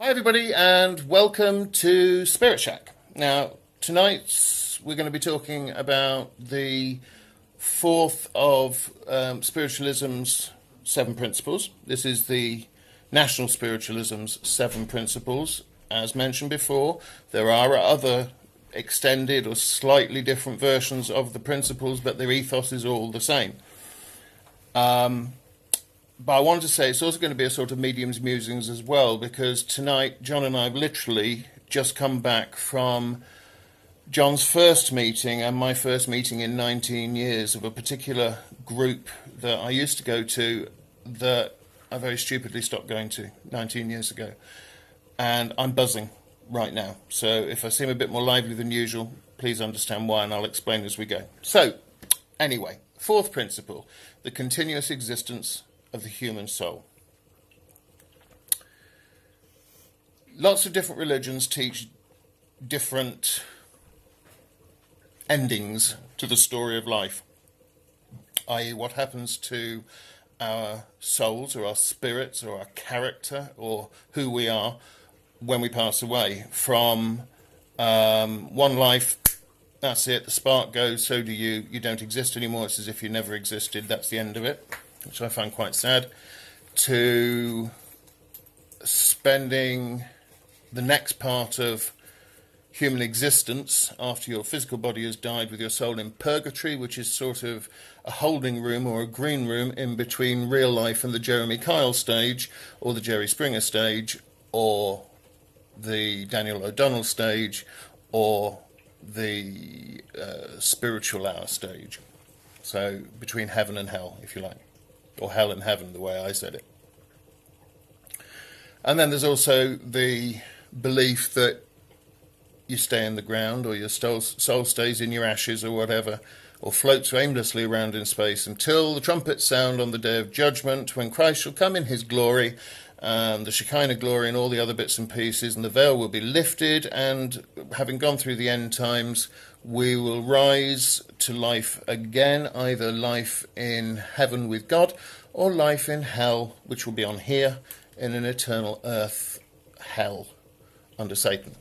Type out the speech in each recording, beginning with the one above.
Hi everybody and welcome to Spirit Shack. Now tonight we're going to be talking about the fourth of Spiritualism's 7 principles. This is the National Spiritualism's 7 principles. As mentioned before, there are other extended or slightly different versions of the principles, but their ethos is all the same. But I wanted to say it's also going to be a sort of medium's musings as well, because tonight John and I have literally just come back from John's first meeting and my first meeting in 19 years of a particular group that I used to go to that I very stupidly stopped going to 19 years ago. And I'm buzzing right now. So if I seem a bit more lively than usual, please understand why, and I'll explain as we go. So anyway, fourth principle, the continuous existence of the human soul. Lots of different religions teach different endings to the story of life, i.e. what happens to our souls or our spirits or our character or who we are when we pass away. From one life, that's it, the spark goes, so do you, you don't exist anymore, it's as if you never existed, that's the end of it, which I find quite sad, to spending the next part of human existence after your physical body has died with your soul in purgatory, which is sort of a holding room or a green room in between real life and the Jeremy Kyle stage, or the Jerry Springer stage, or the Daniel O'Donnell stage, or the spiritual hour stage. So between heaven and hell, if you like. Or hell and heaven, the way I said it. And then there's also the belief that you stay in the ground, or your soul stays in your ashes or whatever, or floats aimlessly around in space until the trumpets sound on the day of judgment, when Christ shall come in his glory, the Shekinah glory and all the other bits and pieces, and the veil will be lifted, and having gone through the end times, we will rise to life again, either life in heaven with God or life in hell, which will be on here in an eternal earth hell under Satan.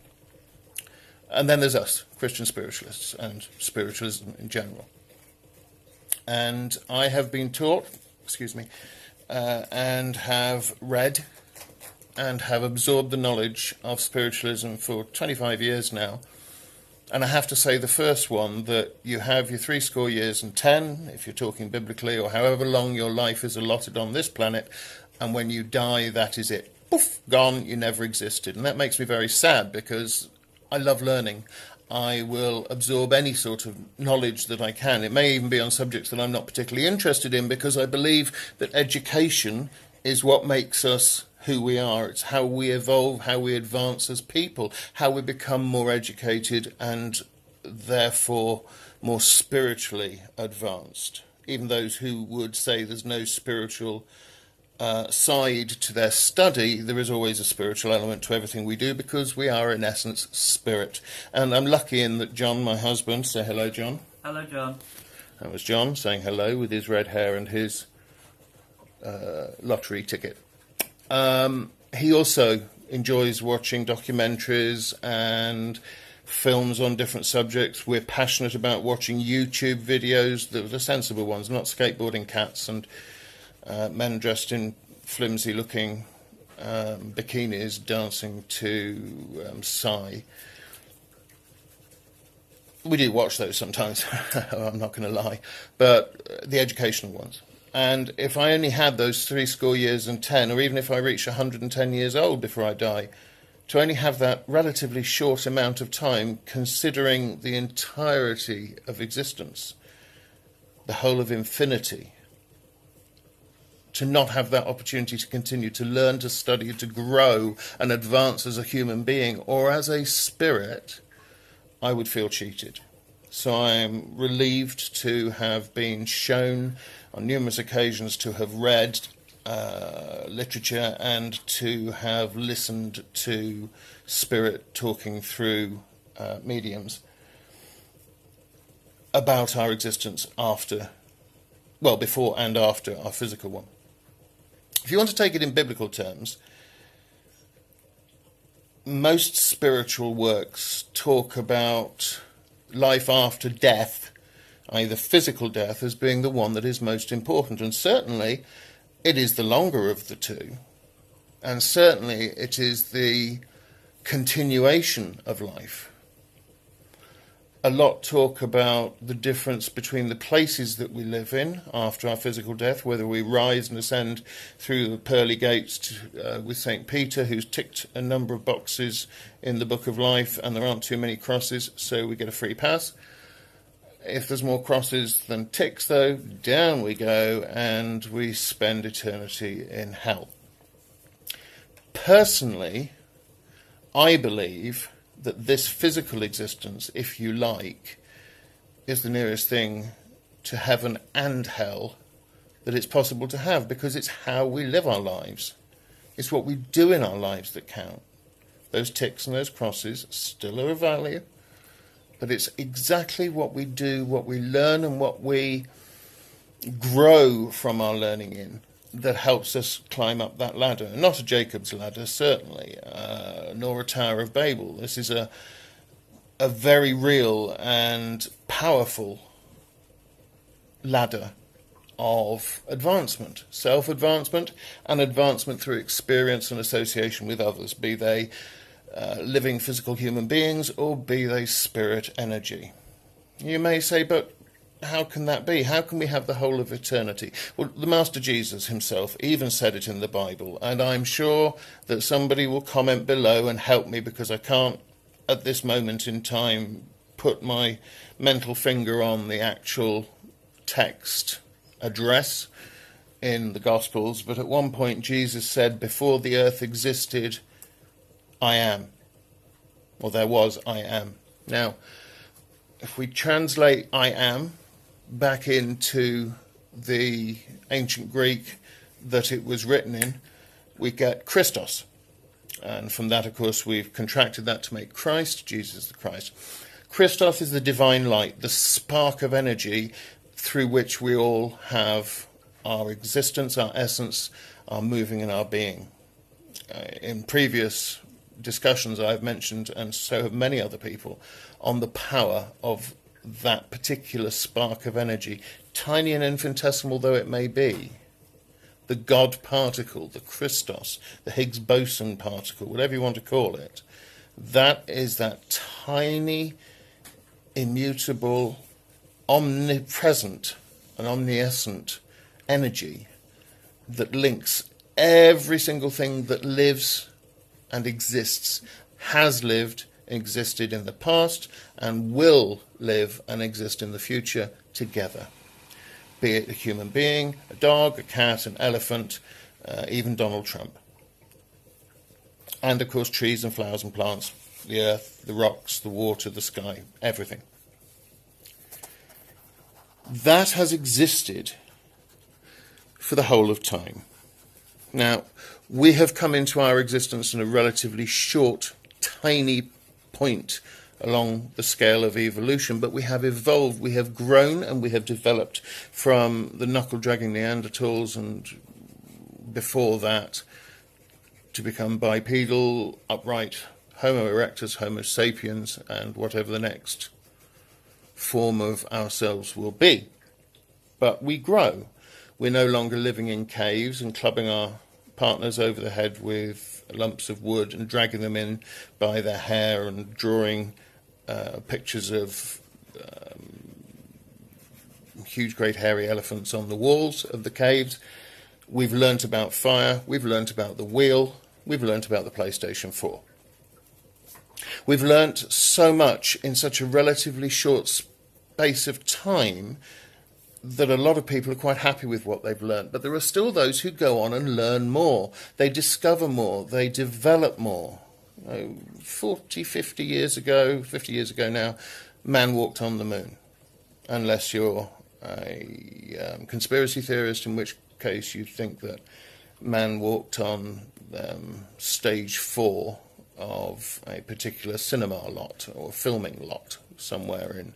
And then there's us, Christian spiritualists and spiritualism in general. And I have been taught, and have read and have absorbed the knowledge of spiritualism for 25 years now. And I have to say, the first one, that you have your 70 years and 10, if you're talking biblically, or however long your life is allotted on this planet, and when you die, that is it. Poof, gone, you never existed. And that makes me very sad, because I love learning. I will absorb any sort of knowledge that I can. It may even be on subjects that I'm not particularly interested in, because I believe that education is what makes us who we are. It's how we evolve, how we advance as people, how we become more educated and therefore more spiritually advanced. Even those who would say there's no spiritual side to their study, there is always a spiritual element to everything we do, because we are in essence spirit. And I'm lucky in that John, my husband, say hello, John. Hello, John. That was John saying hello with his red hair and his lottery ticket. He also enjoys watching documentaries and films on different subjects. We're passionate about watching YouTube videos, the sensible ones, not skateboarding cats and men dressed in flimsy-looking bikinis dancing to Psy. We do watch those sometimes, I'm not going to lie, but the educational ones. And if I only had those 70 years and 10, or even if I reach 110 years old before I die, to only have that relatively short amount of time, considering the entirety of existence, the whole of infinity, to not have that opportunity to continue to learn, to study, to grow and advance as a human being or as a spirit, I would feel cheated. So I am relieved to have been shown on numerous occasions to have read literature and to have listened to spirit talking through mediums about our existence after, well, before and after our physical one. If you want to take it in biblical terms, most spiritual works talk about life after death, i.e. the physical death, as being the one that is most important. And certainly it is the longer of the two. And certainly it is the continuation of life. A lot talk about the difference between the places that we live in after our physical death, whether we rise and ascend through the pearly gates with St. Peter, who's ticked a number of boxes in the Book of Life, and there aren't too many crosses, so we get a free pass. If there's more crosses than ticks, though, down we go, and we spend eternity in hell. Personally, I believe that this physical existence, if you like, is the nearest thing to heaven and hell that it's possible to have, because it's how we live our lives. It's what we do in our lives that count. Those ticks and those crosses still are of value, but it's exactly what we do, what we learn, and what we grow from our learning in that helps us climb up that ladder. Not a Jacob's ladder, certainly, nor a Tower of Babel. This is a very real and powerful ladder of advancement, self-advancement and advancement through experience and association with others, be they living physical human beings or be they spirit energy. You may say, but how can that be? How can we have the whole of eternity? Well, the Master Jesus himself even said it in the Bible, and I'm sure that somebody will comment below and help me, because I can't, at this moment in time, put my mental finger on the actual text address in the Gospels, but at one point Jesus said, before the earth existed, I am. Or there was, I am. Now, if we translate I am back into the ancient Greek that it was written in, we get Christos. And from that, of course, we've contracted that to make Christ, Jesus the Christ. Christos is the divine light, the spark of energy through which we all have our existence, our essence, our moving and our being. In previous discussions I've mentioned, and so have many other people, on the power of that particular spark of energy, tiny and infinitesimal though it may be. The God particle, the Christos, the Higgs boson particle, whatever you want to call it, that is that tiny, immutable, omnipresent and omniscient energy that links every single thing that lives and exists, has lived, existed in the past, and will live and exist in the future together. Be it a human being, a dog, a cat, an elephant, even Donald Trump. And of course trees and flowers and plants, the earth, the rocks, the water, the sky, everything. That has existed for the whole of time. Now, we have come into our existence in a relatively short, tiny point along the scale of evolution, but we have evolved, we have grown, and we have developed from the knuckle-dragging Neanderthals and before that to become bipedal, upright, Homo erectus, Homo sapiens, and whatever the next form of ourselves will be. But we grow. We're no longer living in caves and clubbing our partners over the head with lumps of wood and dragging them in by their hair and drawing pictures of huge, great, hairy elephants on the walls of the caves. We've learnt about fire. We've learnt about the wheel. We've learnt about the PlayStation 4. We've learnt so much in such a relatively short space of time that a lot of people are quite happy with what they've learnt. But there are still those who go on and learn more. They discover more. They develop more. 40, 50 years ago now, man walked on the moon. Unless you're a conspiracy theorist, in which case you think that man walked on stage 4 of a particular cinema lot or filming lot somewhere in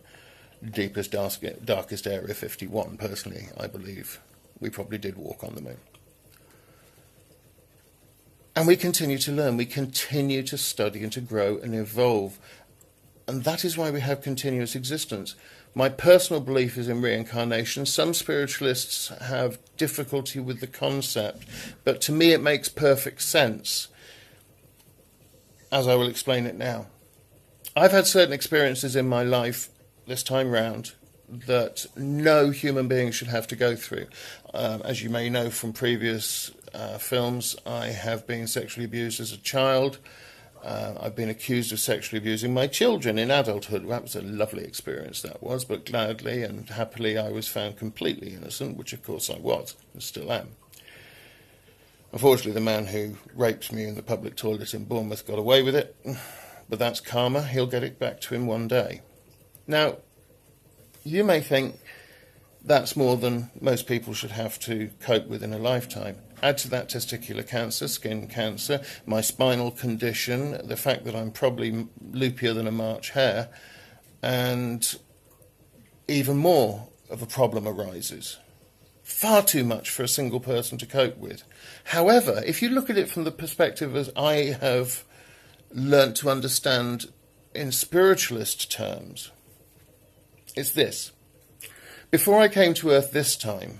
deepest, darkest Area 51. Personally, I believe we probably did walk on the moon. And we continue to learn, we continue to study and to grow and evolve. And that is why we have continuous existence. My personal belief is in reincarnation. Some spiritualists have difficulty with the concept, but to me it makes perfect sense, as I will explain it now. I've had certain experiences in my life this time round that no human being should have to go through. As you may know from previous films, I have been sexually abused as a child. I've been accused of sexually abusing my children in adulthood. That was a lovely experience, that was, but gladly and happily I was found completely innocent, which of course I was, and still am. Unfortunately, the man who raped me in the public toilet in Bournemouth got away with it, but that's karma. He'll get it back to him one day. Now, you may think that's more than most people should have to cope with in a lifetime. Add to that testicular cancer, skin cancer, my spinal condition, the fact that I'm probably loopier than a March hare, and even more of a problem arises. Far too much for a single person to cope with. However, if you look at it from the perspective as I have learnt to understand in spiritualist terms, it's this. Before I came to Earth this time,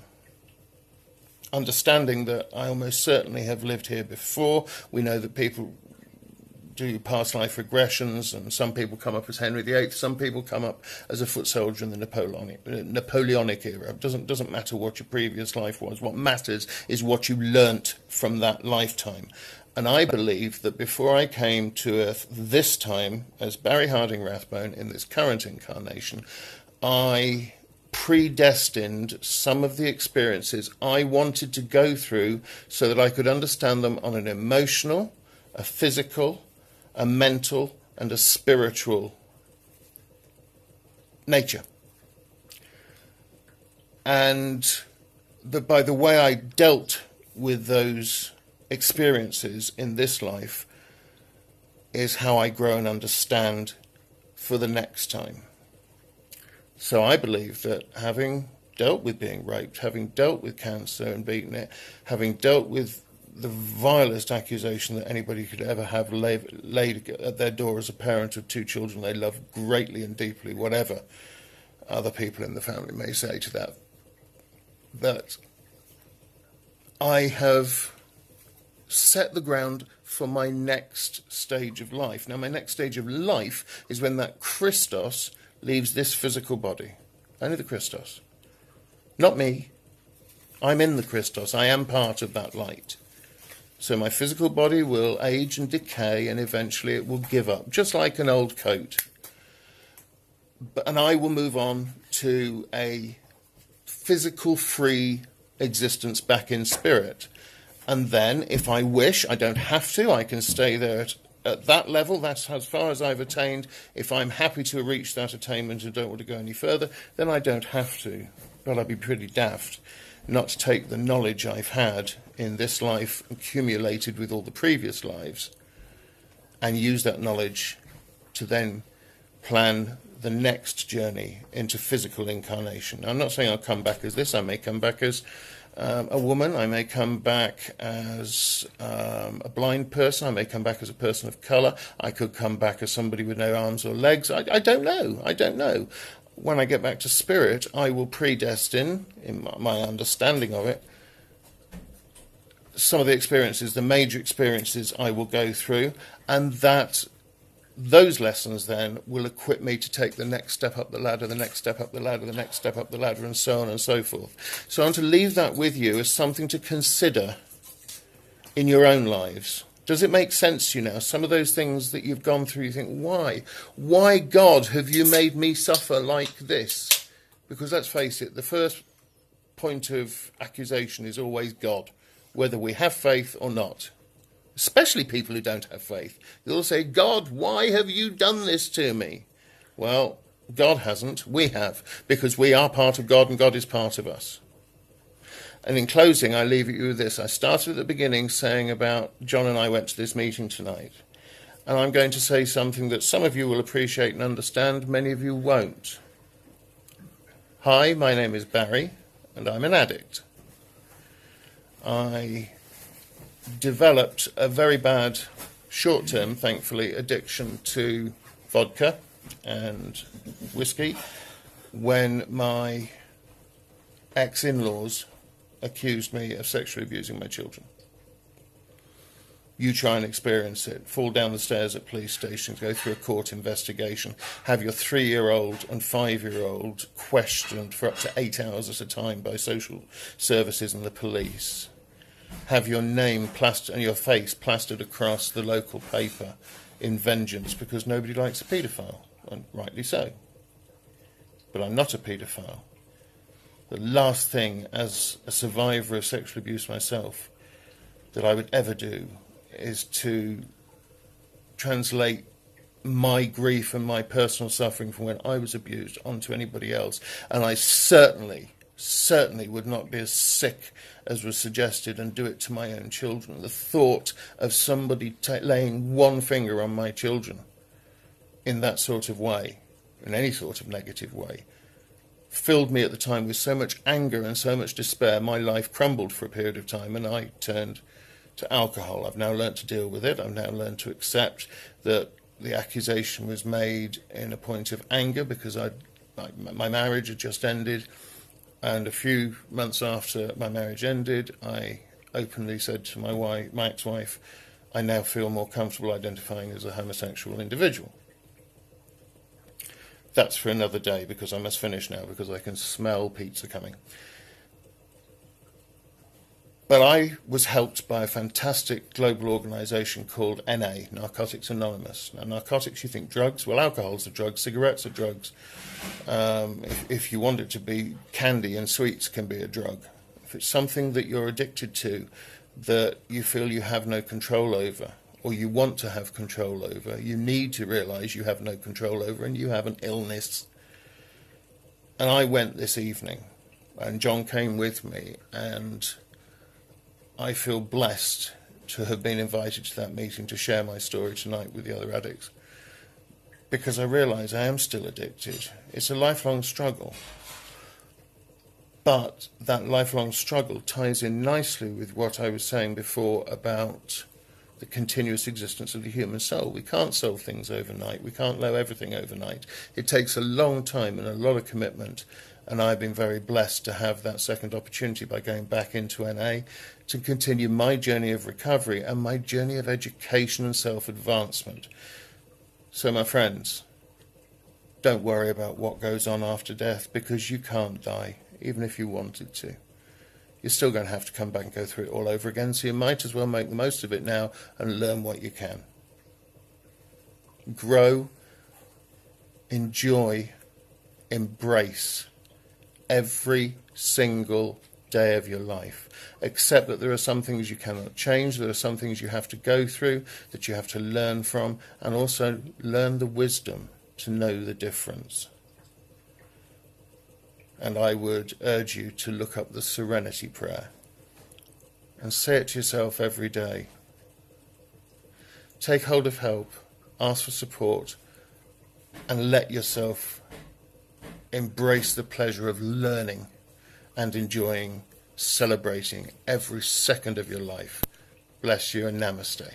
understanding that I almost certainly have lived here before, we know that people do past life regressions, and some people come up as Henry VIII, some people come up as a foot soldier in the Napoleonic era. It doesn't matter what your previous life was. What matters is what you learnt from that lifetime. And I believe that before I came to Earth this time, as Barry Harding-Rathbone in this current incarnation, I predestined some of the experiences I wanted to go through so that I could understand them on an emotional, a physical, a mental, and a spiritual nature. And by the way I dealt with those experiences in this life is how I grow and understand for the next time. So I believe that having dealt with being raped, having dealt with cancer and beaten it, having dealt with the vilest accusation that anybody could ever have laid at their door as a parent of two children they love greatly and deeply, whatever other people in the family may say to that, that I have set the ground for my next stage of life. Now, my next stage of life is when that Christos leaves this physical body. Only the Christos. Not me. I'm in the Christos. I am part of that light. So my physical body will age and decay, and eventually it will give up, just like an old coat. And I will move on to a physical-free existence back in spirit. And then, if I wish, I don't have to, I can stay there at that level. That's as far as I've attained. If I'm happy to reach that attainment and don't want to go any further, then I don't have to. But I'd be pretty daft not to take the knowledge I've had in this life, accumulated with all the previous lives, and use that knowledge to then plan the next journey into physical incarnation. I'm not saying I'll come back as this. I may come back as a woman. I may come back as a blind person. I may come back as a person of colour. I could come back as somebody with no arms or legs. I don't know. I don't know. When I get back to spirit, I will predestine, in my understanding of it, some of the experiences, the major experiences I will go through, and that those lessons then will equip me to take the next step up the ladder, the next step up the ladder, the next step up the ladder, and so on and so forth. So I want to leave that with you as something to consider in your own lives. Does it make sense to you now? Some of those things that you've gone through, you think, why? Why, God, have you made me suffer like this? Because let's face it, the first point of accusation is always God, whether we have faith or not. Especially people who don't have faith. They'll say, God, why have you done this to me? Well, God hasn't, we have, because we are part of God and God is part of us. And in closing, I leave you with this. I started at the beginning saying about John and I went to this meeting tonight. And I'm going to say something that some of you will appreciate and understand, many of you won't. Hi, my name is Barry, and I'm an addict. I developed a very bad, short-term, thankfully, addiction to vodka and whiskey when my ex-in-laws accused me of sexually abusing my children. You try and experience it, fall down the stairs at police stations, go through a court investigation, have your 3-year-old and 5-year-old questioned for up to 8 hours at a time by social services and the police, have your name plastered and your face plastered across the local paper in vengeance because nobody likes a paedophile, and rightly so. But I'm not a paedophile. The last thing, as a survivor of sexual abuse myself, that I would ever do is to translate my grief and my personal suffering from when I was abused onto anybody else. And I certainly would not be as sick as was suggested and do it to my own children. The thought of somebody laying one finger on my children in that sort of way, in any sort of negative way, filled me at the time with so much anger and so much despair. My life crumbled for a period of time and I turned to alcohol. I've now learned to deal with it. I've now learned to accept that the accusation was made in a point of anger because my marriage had just ended, and a few months after my marriage ended, I openly said to my ex-wife, I now feel more comfortable identifying as a homosexual individual. That's for another day because I must finish now because I can smell pizza coming. But I was helped by a fantastic global organisation called NA, Narcotics Anonymous. Now, narcotics, you think drugs? Well, alcohol's a drug, cigarettes are drugs. If you want it to be, candy and sweets can be a drug. If it's something that you're addicted to that you feel you have no control over, or you want to have control over, you need to realise you have no control over and you have an illness. And I went this evening, and John came with me, and I feel blessed to have been invited to that meeting to share my story tonight with the other addicts, because I realise I am still addicted. It's a lifelong struggle, but that lifelong struggle ties in nicely with what I was saying before about the continuous existence of the human soul. We can't solve things overnight. We can't know everything overnight. It takes a long time and a lot of commitment. And I've been very blessed to have that second opportunity by going back into NA to continue my journey of recovery and my journey of education and self-advancement. So, my friends, don't worry about what goes on after death, because you can't die, even if you wanted to. You're still going to have to come back and go through it all over again, so you might as well make the most of it now and learn what you can. Grow, enjoy, embrace every single day of your life. Accept that there are some things you cannot change, there are some things you have to go through, that you have to learn from, and also learn the wisdom to know the difference. And I would urge you to look up the Serenity Prayer and say it to yourself every day. Take hold of help, ask for support, and let yourself embrace the pleasure of learning and enjoying, celebrating every second of your life. Bless you and namaste.